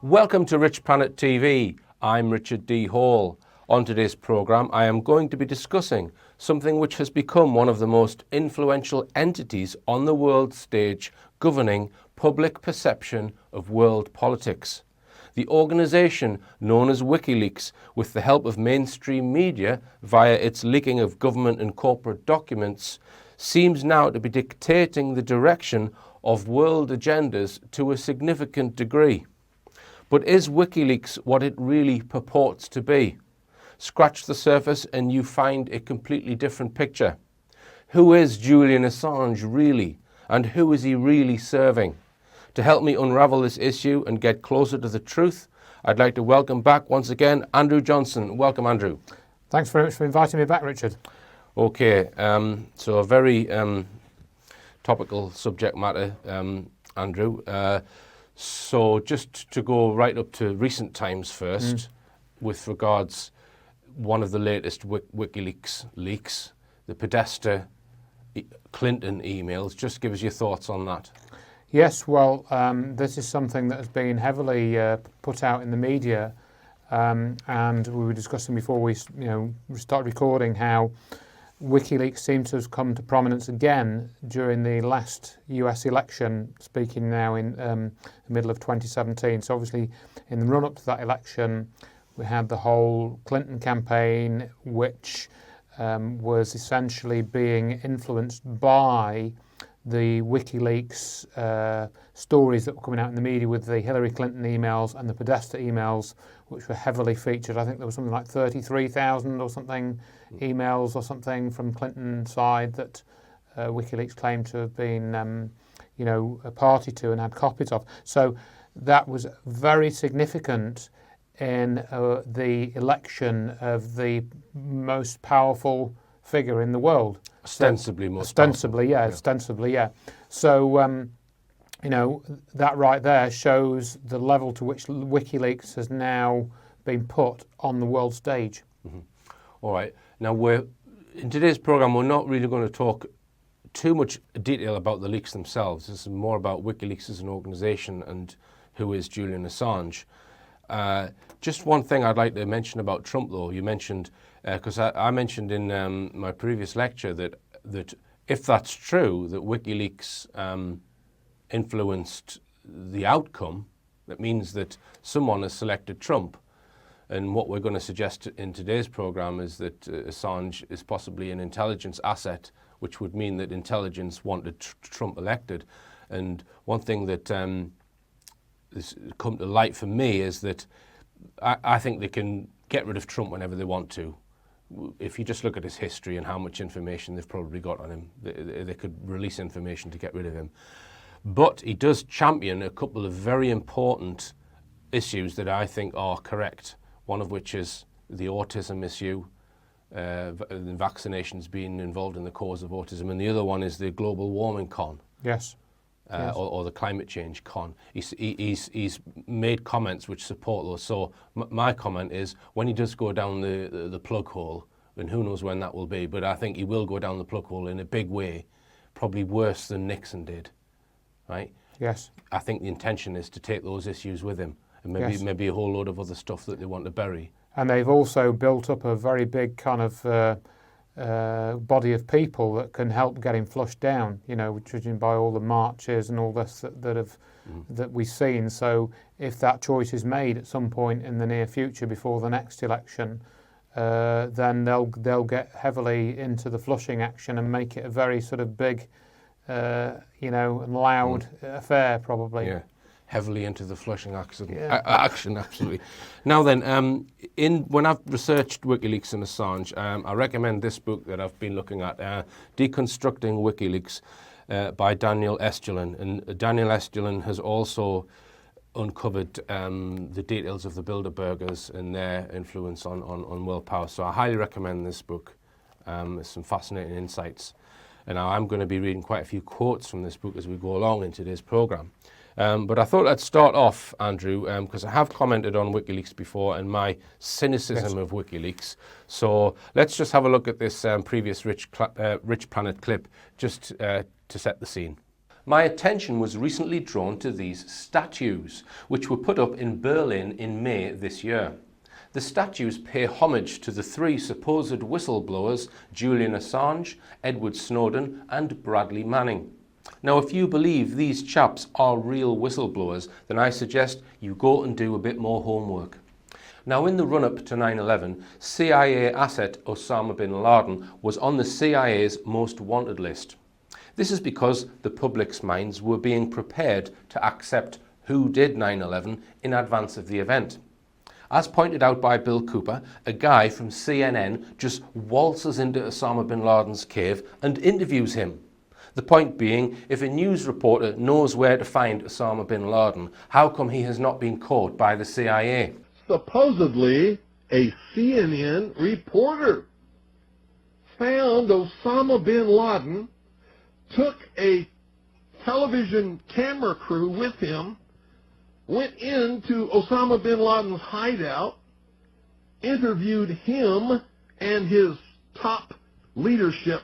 Welcome to Richplanet TV. I'm Richard D. Hall. On today's programme, I am going to be discussing something which has become one of the most influential entities on the world stage governing public perception of world politics. The organisation known as Wikileaks, with the help of mainstream media via its leaking of government and corporate documents, seems now to be dictating the direction of world agendas to a significant degree. But is Wikileaks what it really purports to be? Scratch the surface and you find a completely different picture. Who is Julian Assange really? And who is he really serving? To help me unravel this issue and get closer to the truth, I'd like to welcome back once again Andrew Johnson. Welcome, Andrew. Thanks very much for inviting me back, Richard. Okay, so a very topical subject matter, Andrew. So just to go right up to recent times first, with regards one of the latest Wikileaks leaks, the Podesta Clinton emails. Just give us your thoughts on that. Yes, well, this is something that has been heavily put out in the media, and we were discussing before we started recording how Wikileaks seems to have come to prominence again during the last US election, speaking now in the middle of 2017. So obviously in the run-up to that election, we had the whole Clinton campaign, which was essentially being influenced by the WikiLeaks stories that were coming out in the media with the Hillary Clinton emails and the Podesta emails, which were heavily featured. I think there was something like 33,000 or something emails or something from Clinton's side that WikiLeaks claimed to have been, a party to and had copies of. So that was very significant in the election of the most powerful figure in the world. Ostensibly, ostensibly, yeah. So, that right there shows the level to which WikiLeaks has now been put on the world stage. Mm-hmm. All right. Now, in today's programme, we're not really going to talk too much detail about the leaks themselves. This is more about WikiLeaks as an organisation and who is Julian Assange. Just one thing I'd like to mention about Trump, though. You mentioned, because I mentioned in my previous lecture that if that's true, that WikiLeaks influenced the outcome, that means that someone has selected Trump. And what we're going to suggest in today's programme is that Assange is possibly an intelligence asset, which would mean that intelligence wanted Trump elected. And one thing that has come to light for me is that I think they can get rid of Trump whenever they want to. If you just look at his history and how much information they've probably got on him, they could release information to get rid of him. But he does champion a couple of very important issues that I think are correct, one of which is the autism issue, vaccinations being involved in the cause of autism, and the other one is the global warming con. Yes. Or the climate change con. He's made comments which support those. So my comment is, when he does go down the plug hole, and who knows when that will be, but I think he will go down the plug hole in a big way, probably worse than Nixon did, right? Yes. I think the intention is to take those issues with him, and maybe a whole load of other stuff that they want to bury. And they've also built up a very big kind of body of people that can help get him flushed down, judging by all the marches and all this that we've seen. So if that choice is made at some point in the near future before the next election, then they'll get heavily into the flushing action and make it a very sort of big, and loud affair, probably. Yeah. Heavily into the flushing action, absolutely. Now then, when I've researched WikiLeaks and Assange, I recommend this book that I've been looking at, Deconstructing WikiLeaks by Daniel Estulin. And Daniel Estulin has also uncovered the details of the Bilderbergers and their influence on world power. So I highly recommend this book. There's some fascinating insights. And now I'm going to be reading quite a few quotes from this book as we go along in today's programme. But I thought I'd start off, Andrew, because I have commented on WikiLeaks before and my cynicism of WikiLeaks. So let's just have a look at this previous Richplanet clip just to set the scene. My attention was recently drawn to these statues, which were put up in Berlin in May this year. The statues pay homage to the three supposed whistleblowers, Julian Assange, Edward Snowden and Bradley Manning. Now, if you believe these chaps are real whistleblowers, then I suggest you go and do a bit more homework. Now, in the run-up to 9/11, CIA asset Osama bin Laden was on the CIA's most wanted list. This is because the public's minds were being prepared to accept who did 9/11 in advance of the event. As pointed out by Bill Cooper, a guy from CNN just waltzes into Osama bin Laden's cave and interviews him. The point being, if a news reporter knows where to find Osama bin Laden, how come he has not been caught by the CIA? Supposedly, a CNN reporter found Osama bin Laden, took a television camera crew with him, went into Osama bin Laden's hideout, interviewed him and his top leadership,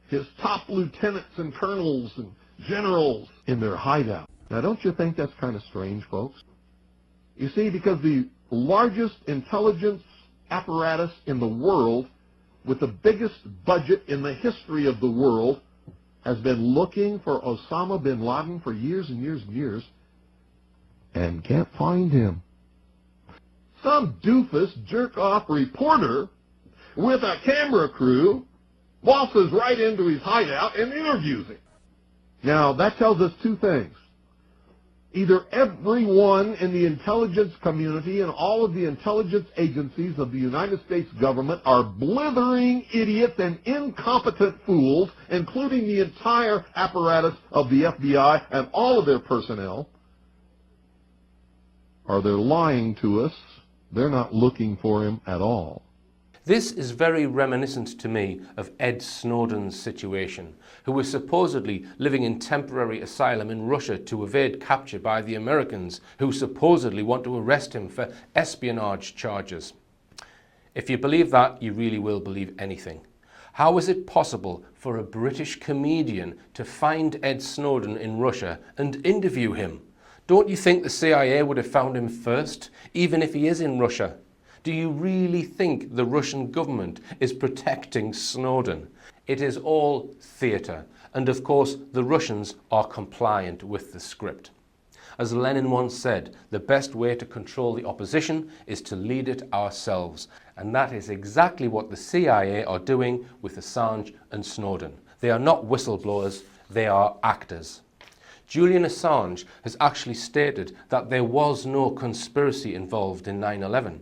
his top lieutenants and colonels and generals in their hideout. Now, don't you think that's kind of strange, folks? You see, because the largest intelligence apparatus in the world, with the biggest budget in the history of the world, has been looking for Osama bin Laden for years and years and years, and can't find him. Some doofus jerk-off reporter with a camera crew waltzes right into his hideout and interviews him. Now, that tells us two things. Either everyone in the intelligence community and all of the intelligence agencies of the United States government are blithering idiots and incompetent fools, including the entire apparatus of the FBI and all of their personnel, or they're lying to us. They're not looking for him at all. This is very reminiscent to me of Ed Snowden's situation, who was supposedly living in temporary asylum in Russia to evade capture by the Americans, who supposedly want to arrest him for espionage charges. If you believe that, you really will believe anything. How is it possible for a British comedian to find Ed Snowden in Russia and interview him? Don't you think the CIA would have found him first, even if he is in Russia? Do you really think the Russian government is protecting Snowden? It is all theatre, and of course the Russians are compliant with the script. As Lenin once said, the best way to control the opposition is to lead it ourselves, and that is exactly what the CIA are doing with Assange and Snowden. They are not whistleblowers, they are actors. Julian Assange has actually stated that there was no conspiracy involved in 9/11.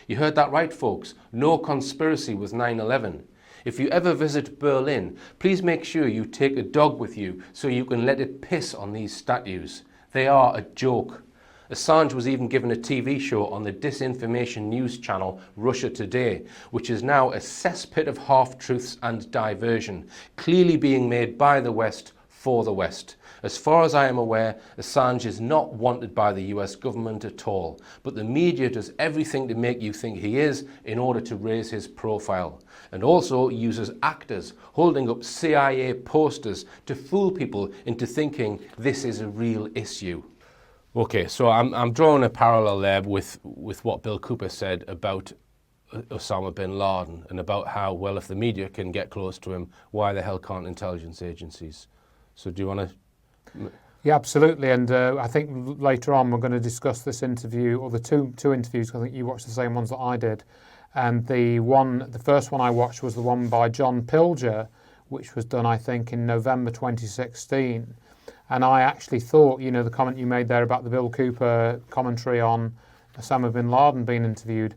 You heard that right, folks. No conspiracy with 9/11. If you ever visit Berlin, please make sure you take a dog with you so you can let it piss on these statues. They are a joke. Assange was even given a TV show on the disinformation news channel Russia Today, which is now a cesspit of half-truths and diversion, clearly being made by the West for the West. As far as I am aware, Assange is not wanted by the US government at all, but the media does everything to make you think he is in order to raise his profile, and also uses actors holding up CIA posters to fool people into thinking this is a real issue. Okay, so I'm drawing a parallel there with what Bill Cooper said about Osama bin Laden and about how, well, if the media can get close to him, why the hell can't intelligence agencies? So do you want to... Yeah, absolutely. And I think later on we're going to discuss this interview, or the two interviews. I think you watched the same ones that I did. And the first one I watched was the one by John Pilger, which was done, I think, in November 2016. And I actually thought, you know, the comment you made there about the Bill Cooper commentary on Osama bin Laden being interviewed,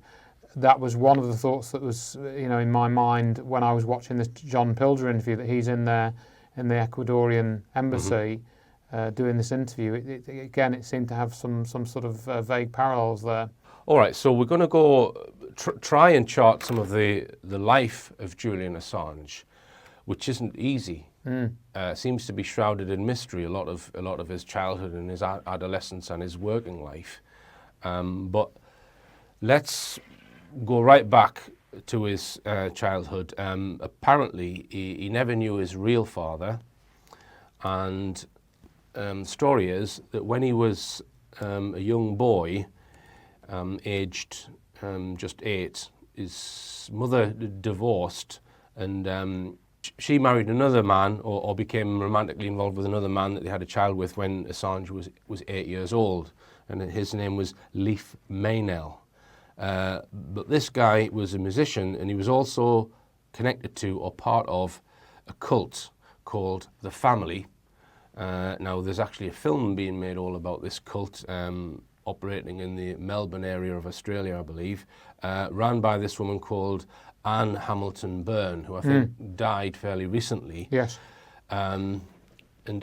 that was one of the thoughts that was, you know, in my mind when I was watching this John Pilger interview, that he's in there in the Ecuadorian embassy doing this interview. Again, it seemed to have some sort of vague parallels there. All right, so we're going to go try and chart some of the life of Julian Assange, which isn't easy. Seems to be shrouded in mystery, a lot of his childhood and his adolescence and his working life. But let's go right back to his childhood. Apparently, he never knew his real father, and story is that when he was a young boy, aged just 8, his mother divorced, and she married another man, or became romantically involved with another man that they had a child with when Assange was 8 years old, and his name was Leif Mainel. But this guy was a musician, and he was also connected to or part of a cult called The Family. Now, there's actually a film being made all about this cult, operating in the Melbourne area of Australia, I believe, run by this woman called Anne Hamilton Byrne, who I think died fairly recently. Yes. And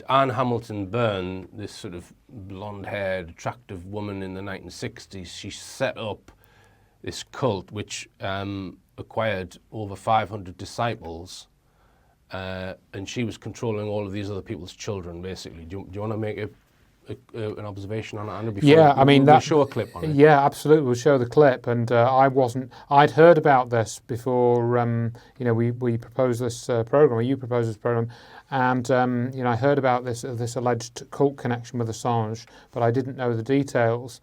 Anne Hamilton Byrne, this sort of blonde-haired, attractive woman in the 1960s, she set up this cult which acquired over 500 disciples, and she was controlling all of these other people's children, basically. Do you want to make an observation on it, Anna? Yeah, I mean, we'll show a clip on it. Yeah, absolutely. We'll show the clip. And I'd heard about this before, we proposed this program, or you proposed this program. And, I heard about this alleged cult connection with Assange, but I didn't know the details.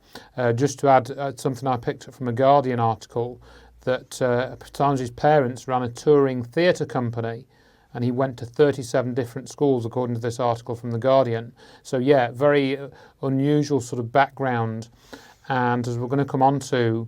Just to add something I picked up from a Guardian article, that Assange's parents ran a touring theatre company, and he went to 37 different schools, according to this article from The Guardian. So, yeah, very unusual sort of background. And as we're going to come on to,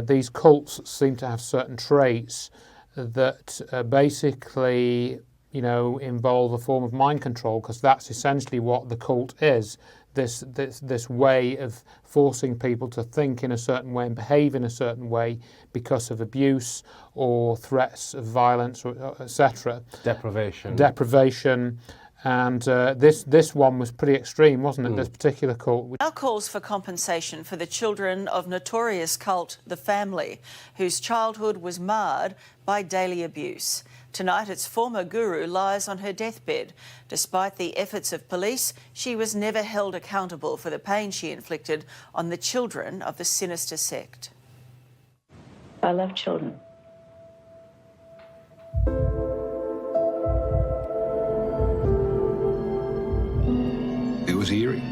these cults seem to have certain traits that basically, involve a form of mind control, because that's essentially what the cult is. This way of forcing people to think in a certain way and behave in a certain way because of abuse or threats of violence, or etc. Deprivation. And this one was pretty extreme, wasn't it? This particular cult. Now calls for compensation for the children of notorious cult The Family, whose childhood was marred by daily abuse. Tonight, its former guru lies on her deathbed. Despite the efforts of police, she was never held accountable for the pain she inflicted on the children of the sinister sect. I love children. It was eerie.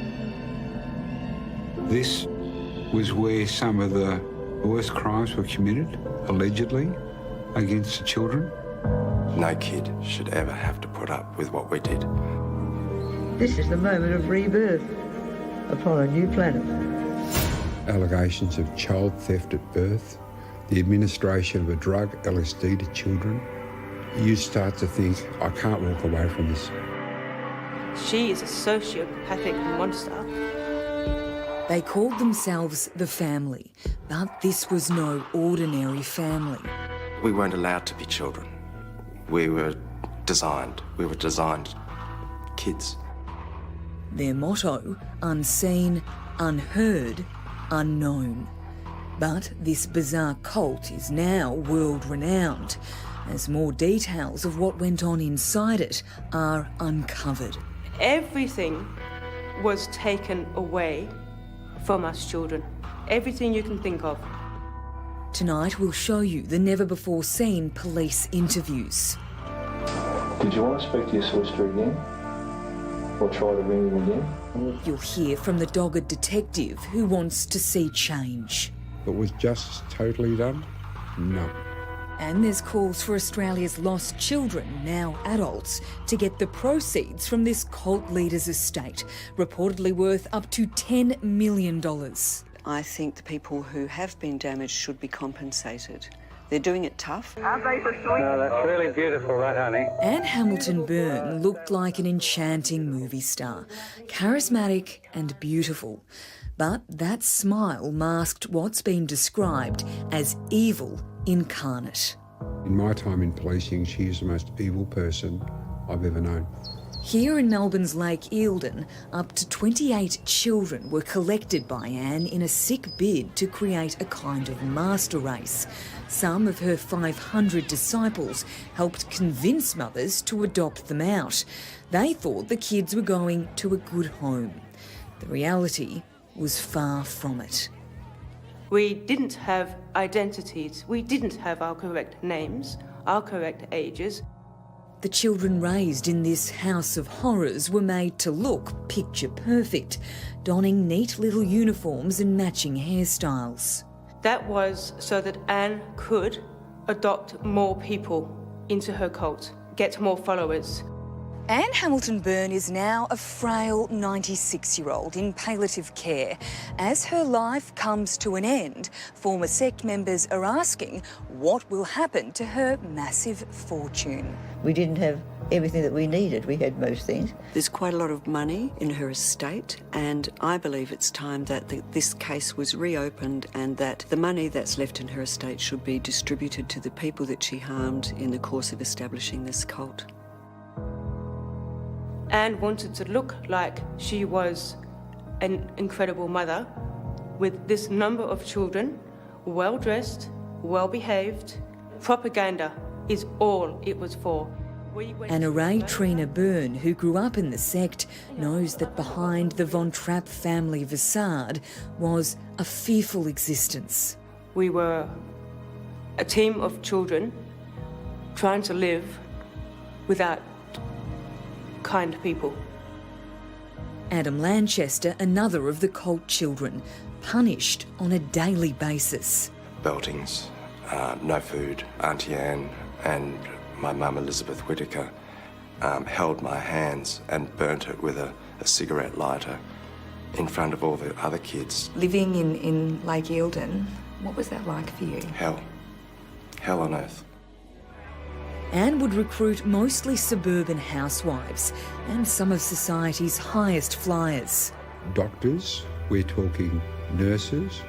This was where some of the worst crimes were committed, allegedly, against the children. No kid should ever have to put up with what we did. This is the moment of rebirth upon a new planet. Allegations of child theft at birth, the administration of a drug, LSD, to children. You start to think, I can't walk away from this. She is a sociopathic monster. They called themselves The Family, but this was no ordinary family. We weren't allowed to be children. We were designed kids. Their motto, unseen, unheard, unknown. But this bizarre cult is now world-renowned, as more details of what went on inside it are uncovered. Everything was taken away from us children. Everything you can think of. Tonight we'll show you the never-before-seen police interviews. Did you want to speak to your solicitor again? Or try to ring him again? You'll hear from the dogged detective who wants to see change. But was justice totally done? No. And there's calls for Australia's lost children, now adults, to get the proceeds from this cult leader's estate, reportedly worth up to $10 million. I think the people who have been damaged should be compensated. They're doing it tough. No, that's really beautiful, that, honey. Anne Hamilton Byrne looked like an enchanting movie star, charismatic and beautiful. But that smile masked what's been described as evil incarnate. In my time in policing, she is the most evil person I've ever known. Here in Melbourne's Lake Eildon, up to 28 children were collected by Anne in a sick bid to create a kind of master race. Some of her 500 disciples helped convince mothers to adopt them out. They thought the kids were going to a good home. The reality was far from it. We didn't have identities. We didn't have our correct names, our correct ages. The children raised in this house of horrors were made to look picture perfect, donning neat little uniforms and matching hairstyles. That was so that Anne could adopt more people into her cult, get more followers. Anne Hamilton Byrne is now a frail 96-year-old in palliative care. As her life comes to an end, former sect members are asking what will happen to her massive fortune. We didn't have everything that we needed. We had most things. There's quite a lot of money in her estate, and I believe it's time that this case was reopened and that the money that's left in her estate should be distributed to the people that she harmed in the course of establishing this cult. Anne wanted to look like she was an incredible mother with this number of children, well-dressed, well-behaved. Propaganda is all it was for. Anna Ray Trina Byrne, who grew up in the sect, knows that behind the Von Trapp family facade was a fearful existence. We were a team of children trying to live without kind people. Adam Lanchester, another of the cult children, punished on a daily basis. Beltings, no food. Auntie Anne and my mum Elizabeth Whittaker held my hands and burnt it with a cigarette lighter in front of all the other kids. Living in Lake Eildon, what was that like for you? Hell. Hell on earth. Anne would recruit mostly suburban housewives and some of society's highest flyers. Doctors, we're talking nurses,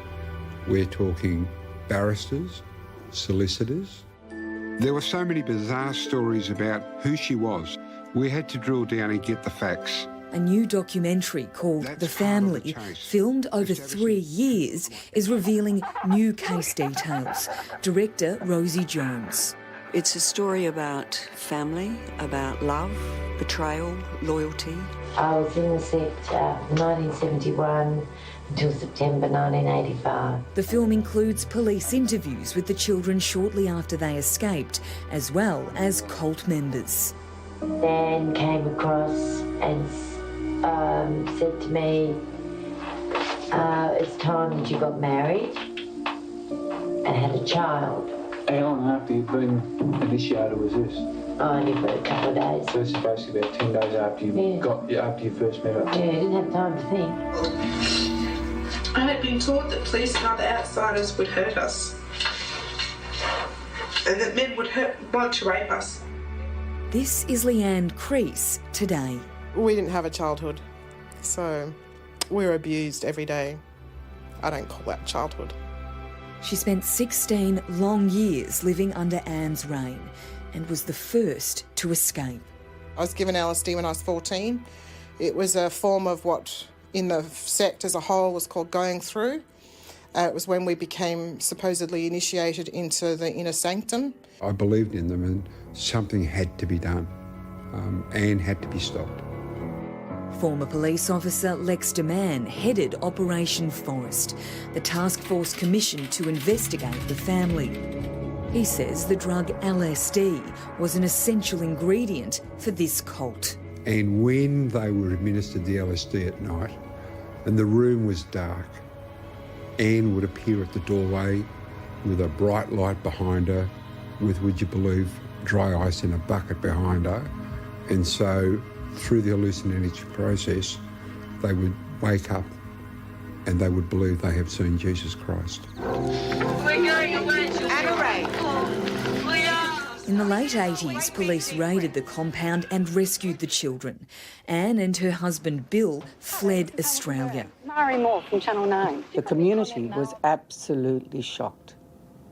we're talking barristers, solicitors. There were so many bizarre stories about who she was. We had to drill down and get the facts. A new documentary called The Family, filmed over 3 years, is revealing new case details. Director Rosie Jones. It's a story about family, about love, betrayal, loyalty. I was in the sect from 1971 until September 1985. The film includes police interviews with the children shortly after they escaped, as well as cult members. Dan came across and said to me, it's time that you got married and had a child. How long after you've been initiated was this? Only for a couple of days. So this is basically about 10 days after you first met her. Yeah, I didn't have time to think. I had been taught that police and other outsiders would hurt us, and that men would want to rape us. This is Leanne Crease today. We didn't have a childhood, so we were abused every day. I don't call that childhood. She spent 16 long years living under Anne's reign and was the first to escape. I was given LSD when I was 14. It was a form of what in the sect as a whole was called going through. It was when we became supposedly initiated into the inner sanctum. I believed in them and something had to be done. Anne had to be stopped. Former police officer Lex DeMann headed Operation Forest, the task force commissioned to investigate the family. He says the drug LSD was an essential ingredient for this cult. And when they were administered the LSD at night and the room was dark, Anne would appear at the doorway with a bright light behind her, with, would you believe, dry ice in a bucket behind her. And so through the hallucinatory process, they would wake up and they would believe they have seen Jesus Christ. In the late 80s, police raided the compound and rescued the children. Anne and her husband Bill fled Australia. Mari Moore from Channel 9. The community was absolutely shocked.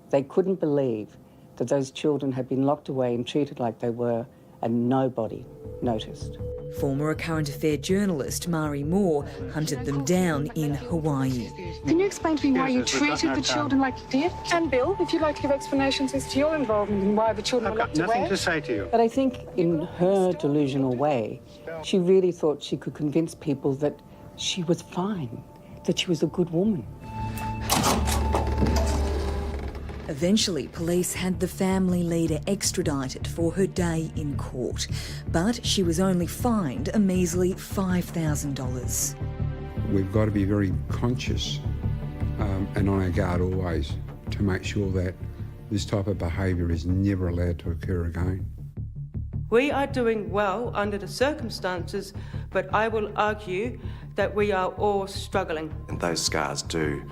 They couldn't believe that those children had been locked away and treated like they were, and nobody noticed. Former Current Affair journalist Mari Moore hunted them down in Hawaii. Can you explain to me why you treated the children like you did? And Bill, if you'd like to give explanations as to your involvement in why the children were locked away. I've got nothing to say to you. But I think in her delusional way, she really thought she could convince people that she was fine, that she was a good woman. Eventually, police had the family leader extradited for her day in court, but she was only fined a measly $5,000. We've got to be very conscious and on our guard always to make sure that this type of behaviour is never allowed to occur again. We are doing well under the circumstances, but I will argue that we are all struggling. And those scars do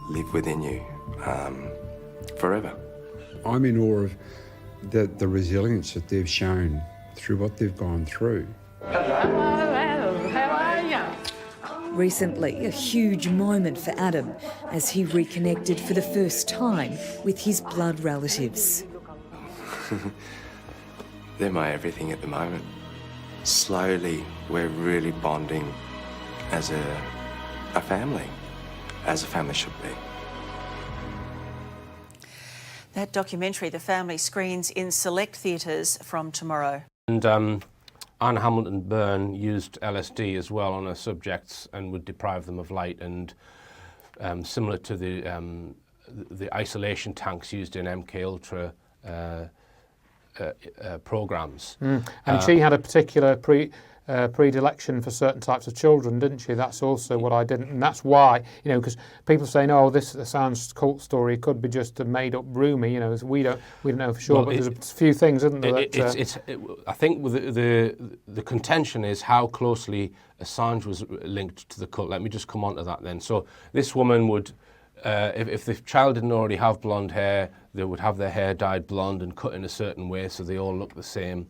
live within you forever. I'm in awe of the resilience that they've shown through what they've gone through. Recently, a huge moment for Adam as he reconnected for the first time with his blood relatives. They're my everything at the moment. Slowly, we're really bonding as a family, as a family should be. That documentary, The Family, screens in select theatres from tomorrow. And Anne Hamilton Byrne used LSD as well on her subjects and would deprive them of light, and similar to the isolation tanks used in MK Ultra programs. And she had a particular predilection for certain types of children, didn't she? That's also what I didn't, and that's why, you know, because people say, no, this Assange cult story could be just a made-up rumour, you know, we don't know for sure, well, but there's a few things, isn't there? I think the contention is how closely Assange was linked to the cult. Let me just come on to that then. So this woman would, if the child didn't already have blonde hair, they would have their hair dyed blonde and cut in a certain way so they all look the same.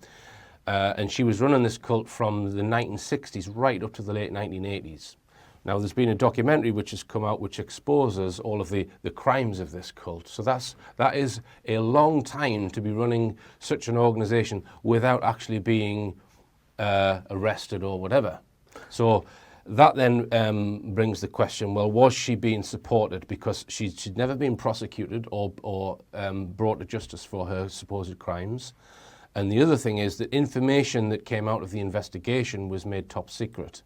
And she was running this cult from the 1960s right up to the late 1980s. Now, there's been a documentary which has come out which exposes all of the crimes of this cult. So that is a long time to be running such an organisation without actually being arrested or whatever. So that then brings the question, well, was she being supported because she'd never been prosecuted or brought to justice for her supposed crimes? And the other thing is that information that came out of the investigation was made top secret.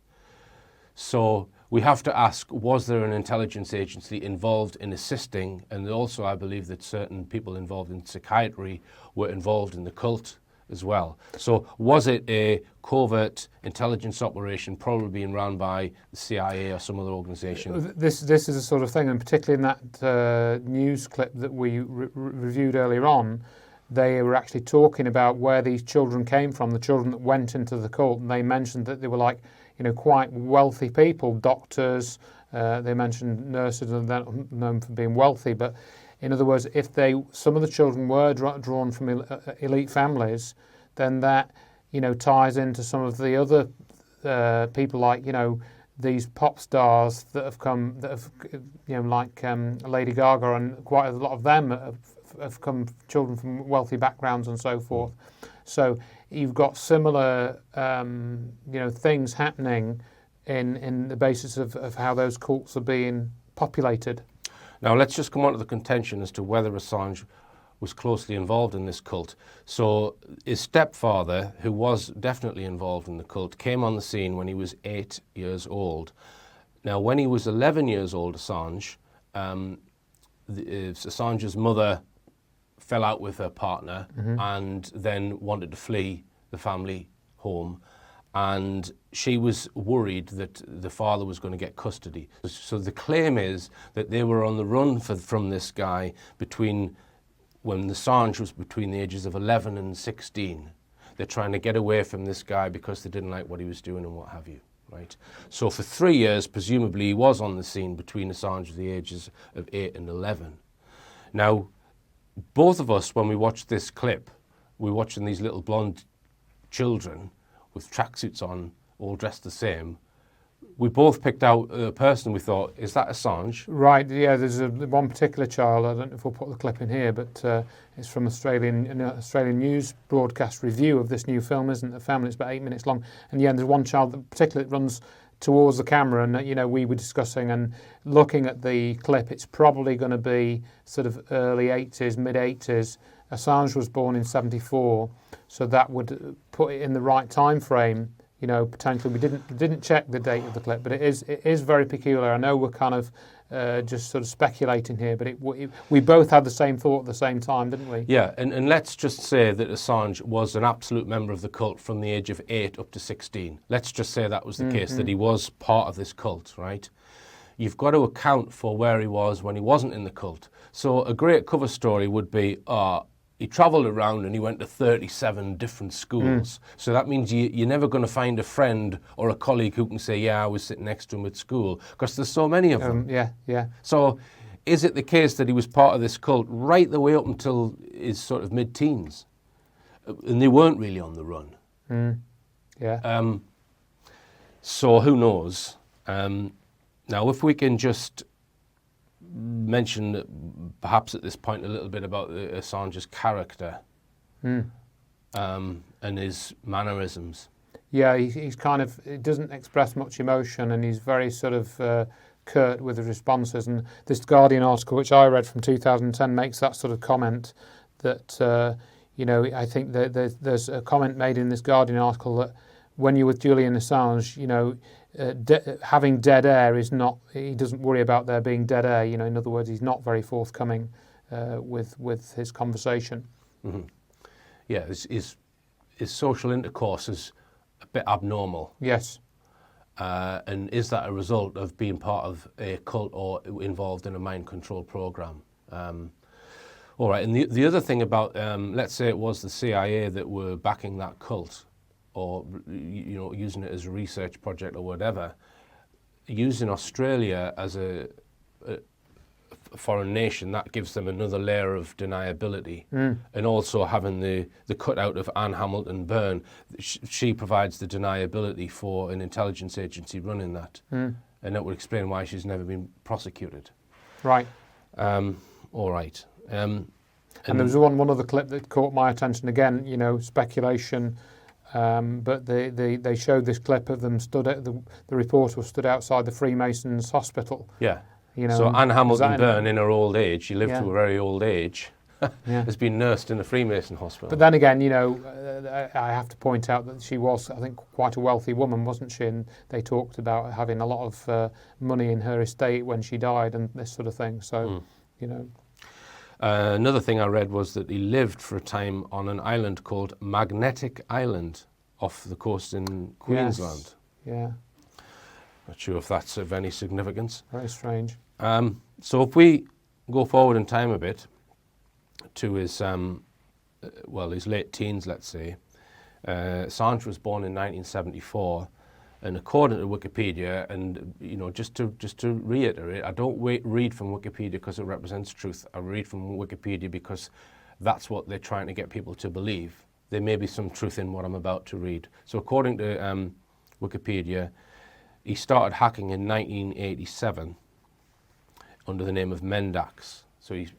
So we have to ask, was there an intelligence agency involved in assisting? And also I believe that certain people involved in psychiatry were involved in the cult as well. So was it a covert intelligence operation probably being run by the CIA or some other organisation? This is the sort of thing, and particularly in that news clip that we reviewed earlier on, they were actually talking about where these children came from, the children that went into the cult, and they mentioned that they were like, you know, quite wealthy people, doctors, they mentioned nurses, and they're not known for being wealthy, but in other words, if some of the children were drawn from elite families, then that, you know, ties into some of the other people, like, you know, these pop stars that have, you know, like Lady Gaga, and quite a lot of them have come children from wealthy backgrounds and so forth. So you've got similar, you know, things happening in the basis of how those cults are being populated. Now let's just come on to the contention as to whether Assange was closely involved in this cult. So his stepfather, who was definitely involved in the cult, came on the scene when he was 8 years old. Now when he was 11 years old, Assange's mother fell out with her partner and then wanted to flee the family home, and she was worried that the father was going to get custody. So the claim is that they were on the run from this guy when Assange was between the ages of 11 and 16. They're trying to get away from this guy because they didn't like what he was doing and what have you, right? So for 3 years, presumably, he was on the scene between Assange at the ages of 8 and 11. Now, both of us, when we watched this clip, we're watching these little blonde children with tracksuits on, all dressed the same. We both picked out a person we thought, is that Assange? Right, yeah, there's one particular child, I don't know if we'll put the clip in here, but it's from an Australian news broadcast review of this new film, isn't it? The Family, it's about 8 minutes long. And yeah, there's one child that particularly runs towards the camera, and you know, we were discussing and looking at the clip, it's probably going to be sort of early 80s, mid 80s. Assange was born in 74, so that would put it in the right time frame you know, potentially we didn't check the date of the clip, but it is very peculiar. I know we're kind of just sort of speculating here, but we both had the same thought at the same time, didn't we? Yeah, and let's just say that Assange was an absolute member of the cult from the age of 8 up to 16. Let's just say that was the case, that he was part of this cult, right? You've got to account for where he was when he wasn't in the cult. So a great cover story would be, he travelled around and he went to 37 different schools. So that means you're never going to find a friend or a colleague who can say, yeah, I was sitting next to him at school, because there's so many of them. Yeah. So is it the case that he was part of this cult right the way up until his sort of mid-teens? And they weren't really on the run. Yeah. So who knows? Now, if we can just mention perhaps at this point a little bit about Assange's character and his mannerisms. Yeah, he's kind of, he doesn't express much emotion, and he's very sort of curt with his responses. And this Guardian article, which I read from 2010, makes that sort of comment that, you know, I think that there's a comment made in this Guardian article that when you're with Julian Assange, you know, having dead air is not, he doesn't worry about there being dead air. You know, in other words, he's not very forthcoming with his conversation. Yeah, his social intercourse is a bit abnormal. Yes. And is that a result of being part of a cult or involved in a mind control program? All right, and the other thing about, let's say it was the CIA that were backing that cult, or, you know, using it as a research project or whatever, using Australia as a foreign nation, that gives them another layer of deniability. And also having the cutout of Anne Hamilton Byrne, she provides the deniability for an intelligence agency running that. And that would explain why she's never been prosecuted. Right. All right. And there was one other clip that caught my attention again, you know, speculation. But they showed this clip of them stood at the reporter stood outside the Freemasons hospital. Yeah. You know, so Anne Hamilton Byrne, in her old age, she lived to a very old age, has been nursed in a Freemason hospital. But then again, you know, I have to point out that she was, I think, quite a wealthy woman, wasn't she? And they talked about having a lot of money in her estate when she died and this sort of thing. So, you know. Another thing I read was that he lived for a time on an island called Magnetic Island off the coast in Queensland. Yes. Yeah. Not sure if that's of any significance. Very strange. So if we go forward in time a bit to his, his late teens, let's say, Assange was born in 1974, and according to Wikipedia, and you know, just to reiterate, I don't read from Wikipedia because it represents truth. I read from Wikipedia because that's what they're trying to get people to believe. There may be some truth in what I'm about to read. So according to Wikipedia, he started hacking in 1987 under the name of Mendax. So his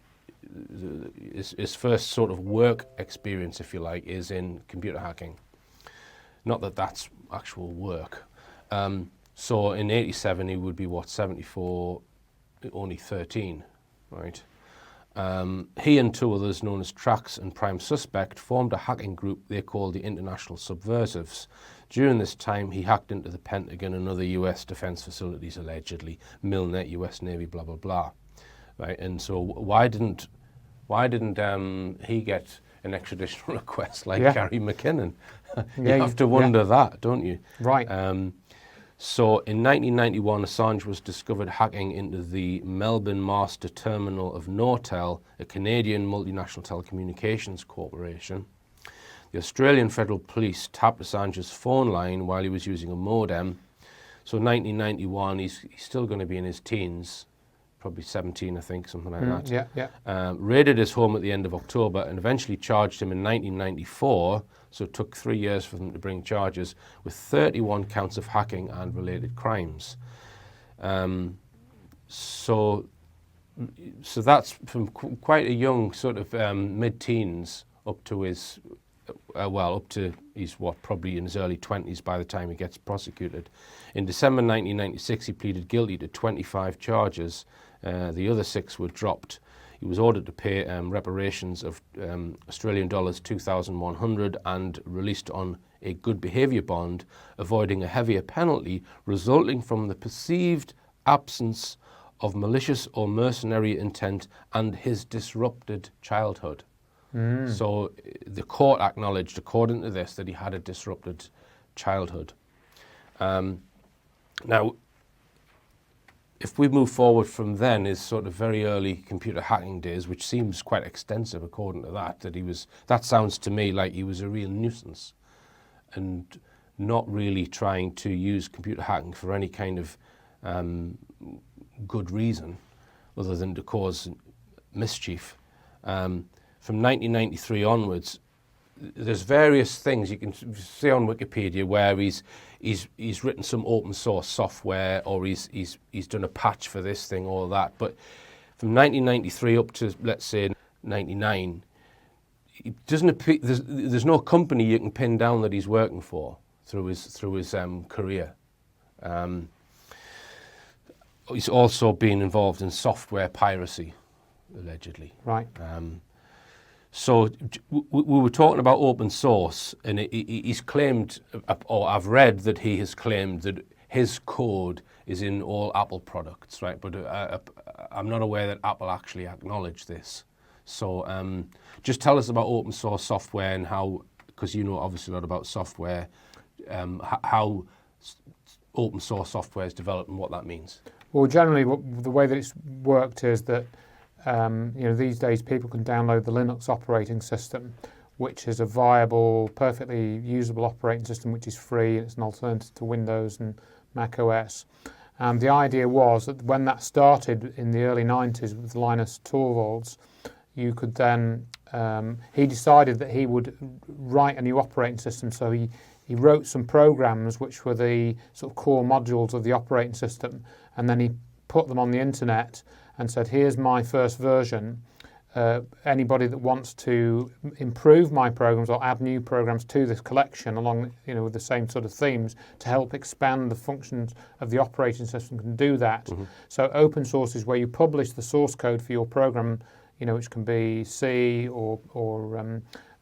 first sort of work experience, if you like, is in computer hacking. Not that that's actual work. So in 87 he would be, 74, only 13, right? He and two others known as Trax and Prime Suspect formed a hacking group they called the International Subversives. During this time, he hacked into the Pentagon and other US defense facilities, allegedly, Milnet, US Navy, blah, blah, blah. Right, and so why didn't he get an extradition request like Gary McKinnon? You have to wonder that, don't you? Right. So in 1991, Assange was discovered hacking into the Melbourne Master Terminal of Nortel, a Canadian multinational telecommunications corporation. The Australian Federal Police tapped Assange's phone line while he was using a modem. So 1991, he's still going to be in his teens, probably 17, I think, something like that. Raided his home at the end of October and eventually charged him in 1994, so it took 3 years for them to bring charges, with 31 counts of hacking and related crimes. So that's from quite a young sort of mid-teens up to his, he's probably in his early 20s by the time he gets prosecuted. In December 1996, he pleaded guilty to 25 charges. The other 6 were dropped. He was ordered to pay reparations of Australian dollars 2,100 and released on a good behaviour bond, avoiding a heavier penalty resulting from the perceived absence of malicious or mercenary intent and his disrupted childhood. So the court acknowledged, according to this, that he had a disrupted childhood. Now, if we move forward from then is sort of very early computer hacking days, which seems quite extensive according to that sounds to me like he was a real nuisance and not really trying to use computer hacking for any kind of good reason other than to cause mischief. From 1993 onwards, there's various things you can see on Wikipedia where he's written some open source software, or he's done a patch for this thing or that. But from 1993 up to, let's say, 99, it doesn't appear, there's no company you can pin down that he's working for through his career. He's also been involved in software piracy, allegedly. Right. So we were talking about open source, and he's claimed, or I've read that he has claimed that his code is in all Apple products, right? But I'm not aware that Apple actually acknowledged this. So just tell us about open source software and how, because you know obviously a lot about software, how open source software is developed and what that means. Well, generally, the way that it's worked is that these days people can download the Linux operating system, which is a viable, perfectly usable operating system, which is free. It's an alternative to Windows and Mac OS. The idea was that when that started in the early 90s with Linus Torvalds, you could then, he decided that he would write a new operating system. So he wrote some programs which were the sort of core modules of the operating system, and then he put them on the internet and said, here's my first version. Anybody that wants to improve my programs or add new programs to this collection along, with the same sort of themes to help expand the functions of the operating system can do that. Mm-hmm. So open source is where you publish the source code for your program, which can be C or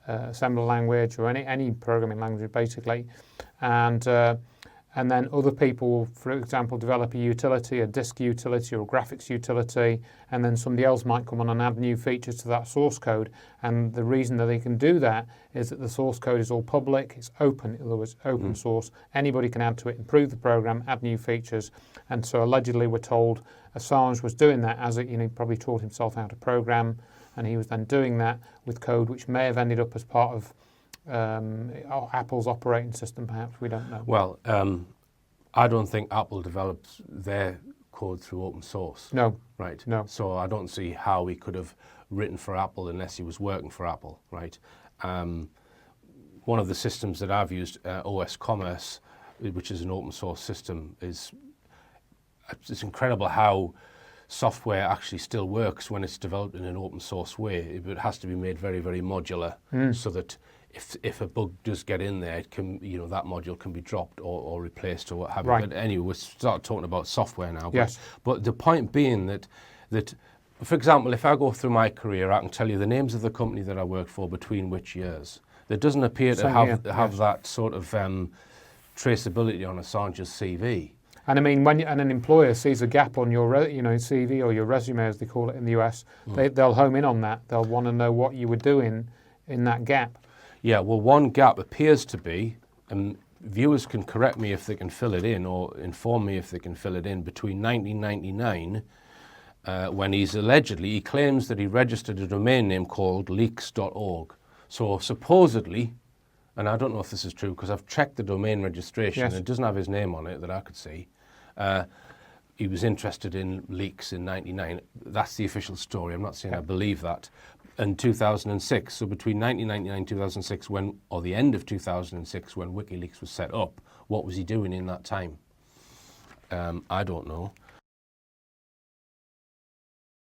assembly language or any programming language basically, and then other people will, for example, develop a utility, a disk utility or a graphics utility, and then somebody else might come on and add new features to that source code. And the reason that they can do that is that the source code is all public, it's open, in other words, open source. Anybody can add to it, improve the program, add new features. And so allegedly we're told Assange was doing that as he probably taught himself how to program, and he was then doing that with code which may have ended up as part of Apple's operating system, perhaps, we don't know. Well, I don't think Apple developed their code through open source. No. Right? No. So I don't see how he could have written for Apple unless he was working for Apple, right? One of the systems that I've used, OS Commerce, which is an open source system, it's incredible how software actually still works when it's developed in an open source way. It has to be made very, very modular so that if a bug does get in there, it can, that module can be dropped or replaced or what have you. Right. But anyway, we'll start talking about software now. Yes. But the point being that, for example, if I go through my career, I can tell you the names of the company that I worked for between which years. There doesn't appear to have that sort of traceability on Assange's CV. And I mean, when an employer sees a gap on your CV or your resume, as they call it in the US, they'll home in on that. They'll want to know what you were doing in that gap. Yeah, well, one gap appears to be, and viewers can correct me if they can fill it in or inform me if they can fill it in, between 1999, when he claims that he registered a domain name called leaks.org. So supposedly, and I don't know if this is true because I've checked the domain registration, and it doesn't have his name on it that I could see. He was interested in leaks in 99. That's the official story. I'm not saying I believe that. In 2006, so between 1999 and 2006, or the end of 2006, when WikiLeaks was set up, what was he doing in that time? I don't know.